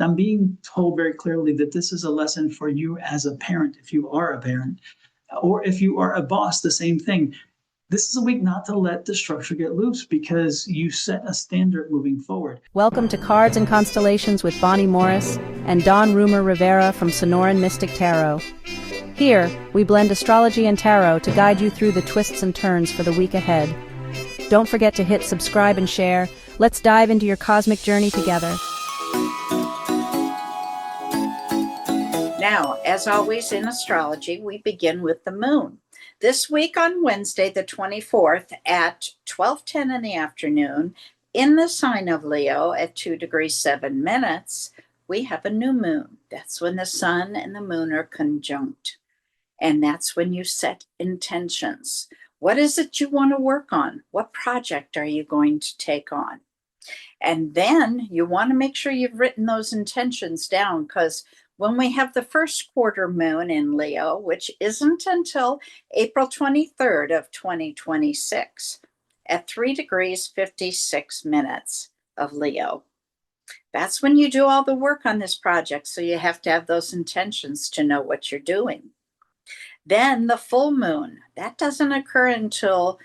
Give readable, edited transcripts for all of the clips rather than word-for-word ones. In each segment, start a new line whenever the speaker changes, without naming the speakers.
I'm being told very clearly that this is a lesson for you as a parent, if you are a parent, or if you are a boss, the same thing. This is a week not to let the structure get loose because you set a standard moving forward.
Welcome to Cards and Constellations with Bonnie Morris and Don Rumor Rivera from Sonoran Mystic Tarot. Here, we blend astrology and tarot to guide you through the twists and turns for the week ahead. Don't forget to hit subscribe and share. Let's dive into your cosmic journey together.
Now, as always in astrology, we begin with the moon. This week on Wednesday, the 24th at 12:10 in the afternoon, in the sign of Leo at 2 degrees 7 minutes, we have a new moon. That's when the sun and the moon are conjunct. And that's when you set intentions. What is it you want to work on? What project are you going to take on? And then you want to make sure you've written those intentions down, because when we have the first quarter moon in Leo, which isn't until April 23rd of 2026 at 3 degrees 56 minutes of Leo, that's when you do all the work on this project. So you have to have those intentions to know what you're doing. Then the full moon, that doesn't occur until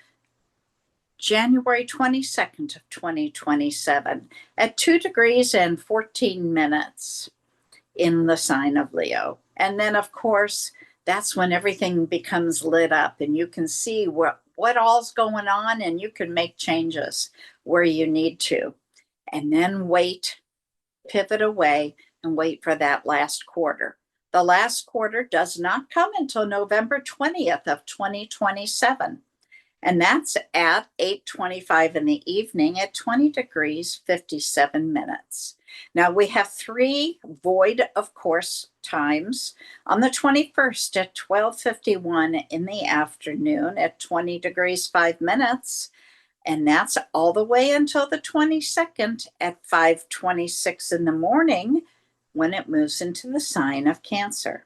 January 22nd of 2027 at 2 degrees and 14 minutes in the sign of Leo. And then, of course, that's when everything becomes lit up and you can see what all's going on and you can make changes where you need to. And then wait, pivot away and wait for that last quarter. The last quarter does not come until November 20th of 2027. And that's at 8:25 in the evening at 20 degrees 57 minutes. Now we have 3 void of course times on the 21st at 12:51 in the afternoon at 20 degrees 5 minutes. And that's all the way until the 22nd at 5:26 in the morning when it moves into the sign of Cancer.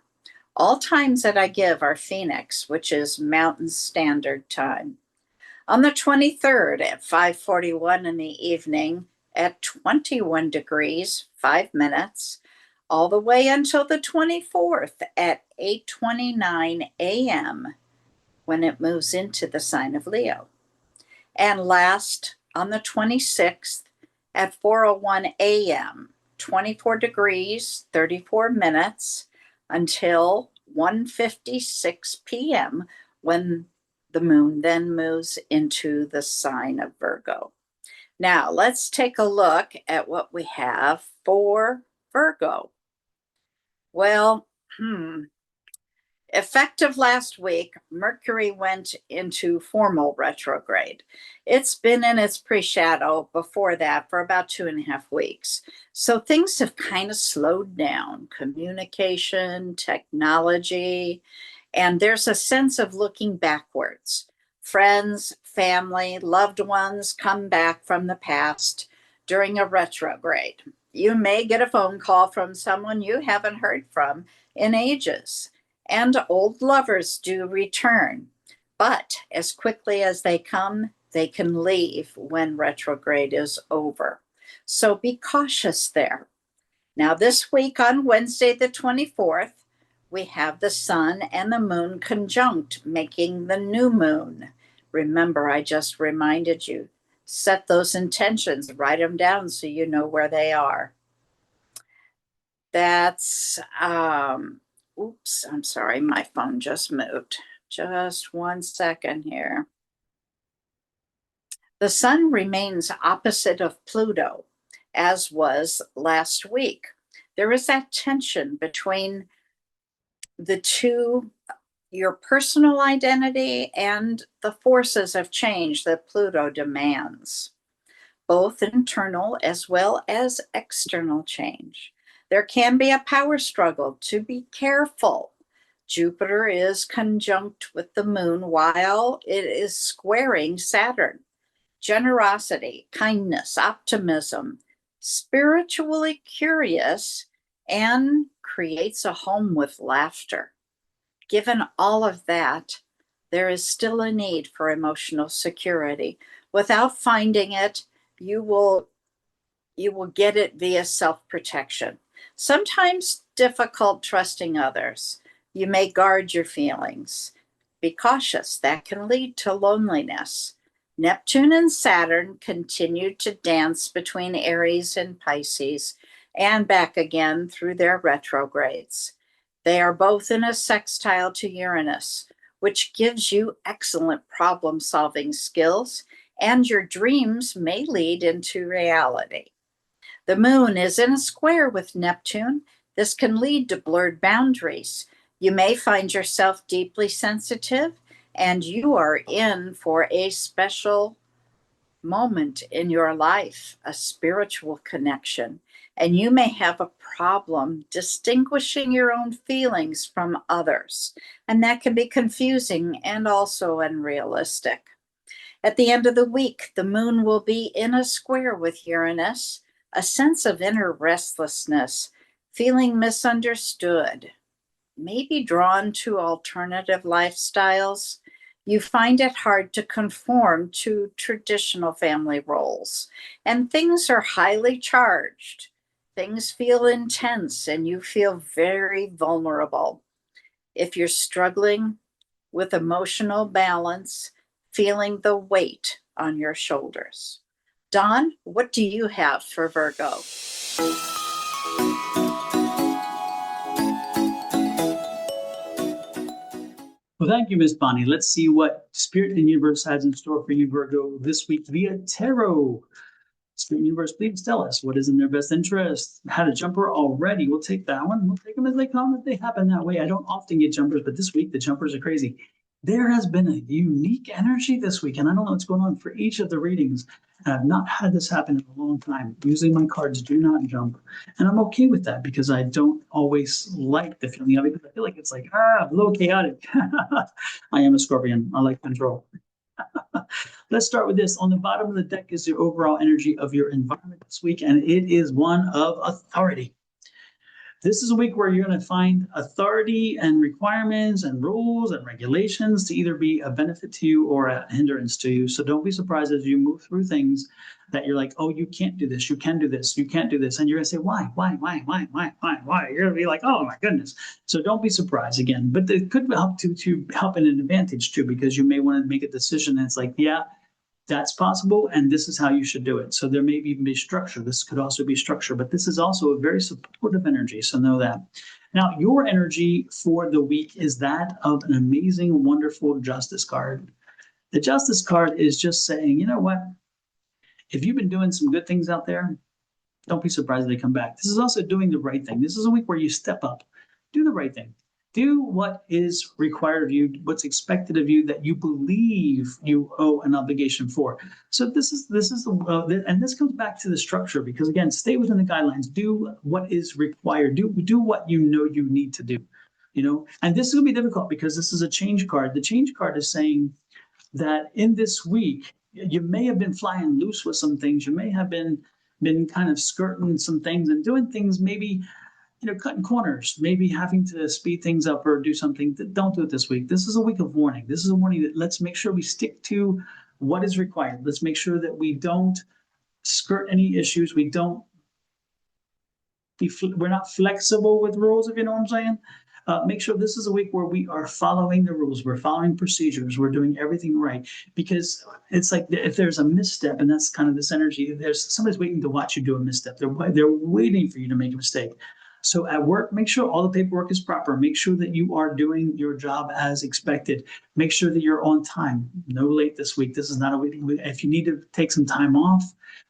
All times that I give are Phoenix, which is Mountain Standard Time. On the 23rd at 5:41 in the evening at 21 degrees 5 minutes, all the way until the 24th at 8:29 a.m. when it moves into the sign of Leo. And last, on the 26th at 4:01 a.m., 24 degrees 34 minutes until 1:56 p.m. when the moon then moves into the sign of Virgo. Now, let's take a look at what we have for Virgo. Well, effective last week, Mercury went into formal retrograde. It's been in its pre-shadow before that for about 2.5 weeks. So things have kind of slowed down. Communication, technology, and there's a sense of looking backwards. Friends, family, loved ones come back from the past during a retrograde. You may get a phone call from someone you haven't heard from in ages, and old lovers do return. But as quickly as they come, they can leave when retrograde is over. So be cautious there. Now, this week on Wednesday, the 24th, we have the sun and the moon conjunct, making the new moon. Remember, I just reminded you, set those intentions, write them down so you know where they are. That's, oops, I'm sorry, my phone just moved. Just 1 second here. The sun remains opposite of Pluto, as was last week. There is that tension between the two, your personal identity and the forces of change that Pluto demands, both internal as well as external change. There can be a power struggle, to be careful. Jupiter is conjunct with the moon while it is squaring Saturn. Generosity, kindness, optimism, spiritually curious, and creates a home with laughter. Given all of that, there is still a need for emotional security. Without finding it, you will get it via self-protection. Sometimes difficult trusting others. You may guard your feelings. Be cautious, that can lead to loneliness. Neptune and Saturn continue to dance between Aries and Pisces and back again through their retrogrades. They are both in a sextile to Uranus, which gives you excellent problem solving skills, and your dreams may lead into reality. The moon is in a square with Neptune. This can lead to blurred boundaries. You may find yourself deeply sensitive, and you are in for a special moment in your life, a spiritual connection. And you may have a problem distinguishing your own feelings from others. And that can be confusing and also unrealistic. At the end of the week, the moon will be in a square with Uranus, a sense of inner restlessness, feeling misunderstood, maybe drawn to alternative lifestyles. You find it hard to conform to traditional family roles, and things are highly charged. Things feel intense, and you feel very vulnerable. If you're struggling with emotional balance, feeling the weight on your shoulders. Dawn, what do you have for Virgo?
Well, thank you, Miss Bonnie. Let's see what Spirit and Universe has in store for you, Virgo, this week via tarot. Spirit and Universe, please tell us what is in their best interest. Had a jumper already. We'll take that one. We'll take them as they come if they happen that way. I don't often get jumpers, but this week the jumpers are crazy. There has been a unique energy this week, and I don't know what's going on for each of the readings. I've not had this happen in a long time. Usually my cards do not jump, and I'm okay with that because I don't always like the feeling of it because I feel like it's like, a little chaotic. I am a Scorpion. I like control. Let's start with this. On the bottom of the deck is the overall energy of your environment this week, and it is one of authority. This is a week where you're going to find authority and requirements and rules and regulations to either be a benefit to you or a hindrance to you. So don't be surprised as you move through things that you're like, oh, you can't do this, you can do this, you can't do this. And you're going to say, why? You're going to be like, oh my goodness. So don't be surprised again. But it could help to help in an advantage too, because you may want to make a decision and it's like, yeah, that's possible, and this is how you should do it. So there may even be structure. This could also be structure, but this is also a very supportive energy, so know that. Now, your energy for the week is that of an amazing, wonderful Justice card. The Justice card is just saying, you know what? If you've been doing some good things out there, don't be surprised if they come back. This is also doing the right thing. This is a week where you step up, do the right thing. Do what is required of you, what's expected of you that you believe you owe an obligation for. So this is and this comes back to the structure because again, stay within the guidelines. Do what is required. Do what you know you need to do. You know, and this is going to be difficult because this is a change card. The change card is saying that in this week you may have been flying loose with some things. You may have been kind of skirting some things and doing things maybe, cutting corners, maybe having to speed things up or do something. Don't do it this week. This is a week of warning. This is a warning that let's make sure we stick to what is required. Let's make sure that we don't skirt any issues. We're not flexible with rules, if you know what I'm saying. Make sure this is a week where we are following the rules. We're following procedures. We're doing everything right because it's like if there's a misstep, and that's kind of this energy, there's somebody's waiting to watch you do a misstep. They're waiting for you to make a mistake. So at work, make sure all the paperwork is proper. Make sure that you are doing your job as expected. Make sure that you're on time. No late this week. This is not a week. If you need to take some time off,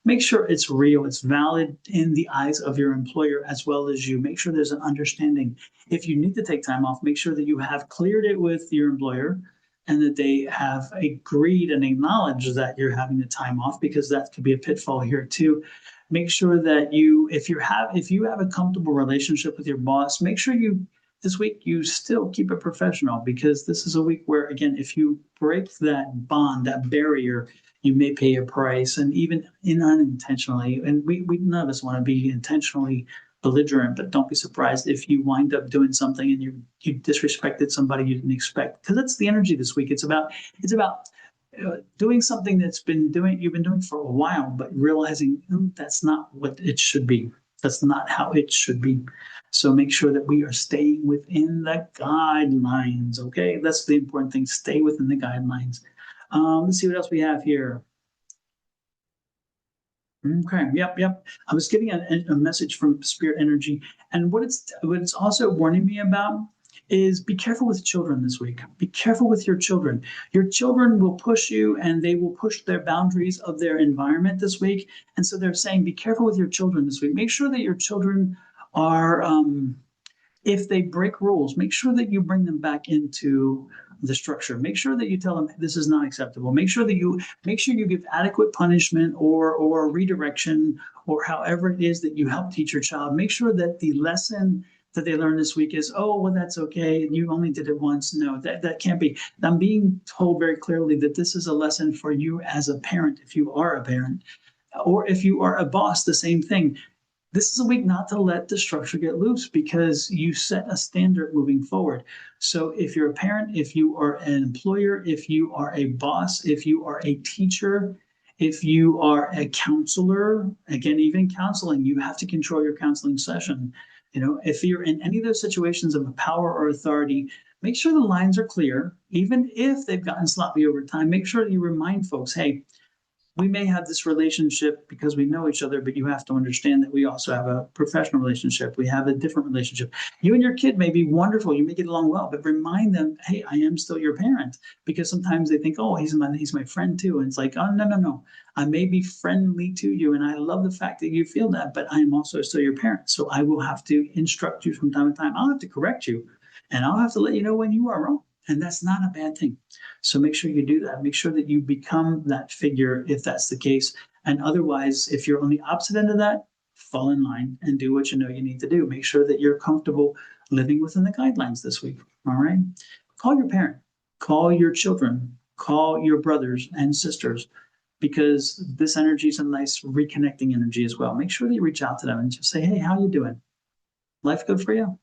make sure it's real. It's valid in the eyes of your employer as well as you. Make sure there's an understanding. If you need to take time off, make sure that you have cleared it with your employer and that they have agreed and acknowledged that you're having the time off because that could be a pitfall here too. Make sure that if you have a comfortable relationship with your boss, make sure this week you still keep it professional because this is a week where, again, if you break that bond, that barrier, you may pay a price, and even unintentionally. And we none of us want to be intentionally belligerent, but don't be surprised if you wind up doing something and you disrespected somebody you didn't expect, because that's the energy this week. It's about doing something you've been doing for a while, but realizing that's not what it should be. That's not how it should be. So make sure that we are staying within the guidelines. Okay, that's the important thing. Stay within the guidelines. Let's see what else we have here. Okay. Yep. I was getting a message from Spirit Energy, and what it's also warning me about is be careful with children this week. Be careful with your children. Your children will push you, and they will push their boundaries of their environment this week. And so they're saying, be careful with your children this week. Make sure that your children are if they break rules, make sure that you bring them back into the structure. Make sure that you tell them this is not acceptable. Make sure you give adequate punishment or redirection or however it is that you help teach your child. Make sure that the lesson that they learn this week is, oh, well, that's okay. You only did it once. No, that can't be. I'm being told very clearly that this is a lesson for you as a parent, if you are a parent, or if you are a boss, the same thing. This is a week not to let the structure get loose because you set a standard moving forward. So if you're a parent, if you are an employer, if you are a boss, if you are a teacher, if you are a counselor, again, even counseling, you have to control your counseling session. If you're in any of those situations of power or authority, make sure the lines are clear. Even if they've gotten sloppy over time, make sure that you remind folks, hey, we may have this relationship because we know each other, but you have to understand that we also have a professional relationship. We have a different relationship. You and your kid may be wonderful. You may get along well, but remind them, hey, I am still your parent. Because sometimes they think, oh, he's my friend too. And it's like, oh, no. I may be friendly to you. And I love the fact that you feel that, but I am also still your parent. So I will have to instruct you from time to time. I'll have to correct you. And I'll have to let you know when you are wrong. And that's not a bad thing. So make sure you do that. Make sure that you become that figure if that's the case. And otherwise, if you're on the opposite end of that, fall in line and do what you know you need to do. Make sure that you're comfortable living within the guidelines this week. All right. Call your parent, call your children, call your brothers and sisters, because this energy is a nice reconnecting energy as well. Make sure that you reach out to them and just say, hey, how you doing? Life good for you?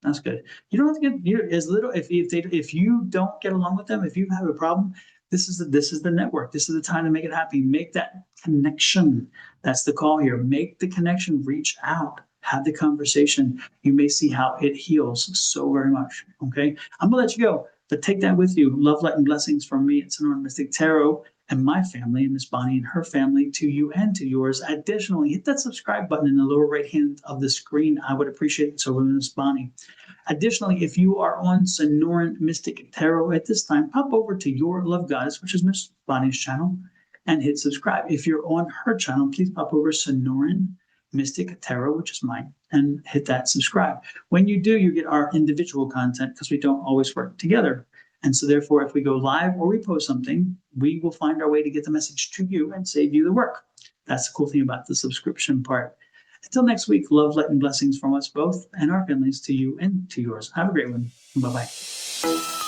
That's good. You don't have to get as little if you don't get along with them, if you have a problem, this is the network. This is the time to make it happen. Make that connection. That's the call here. Make the connection. Reach out. Have the conversation. You may see how it heals so very much. Okay, I'm gonna let you go, but take that with you. Love, light, and blessings from me. It's Sonoran Mystic Tarot and my family, and Miss Bonnie and her family, to you and to yours. Additionally, hit that subscribe button in the lower right hand of the screen. I would appreciate it. So, Miss Bonnie. Additionally, if you are on Sonoran Mystic Tarot at this time, pop over to Your Love Goddess, which is Miss Bonnie's channel, and hit subscribe. If you're on her channel, please pop over Sonoran Mystic Tarot, which is mine, and hit that subscribe. When you do, you get our individual content because we don't always work together. And so therefore, if we go live or we post something, we will find our way to get the message to you and save you the work. That's the cool thing about the subscription part. Until next week, love, light, and blessings from us both and our families to you and to yours. Have a great one. Bye-bye.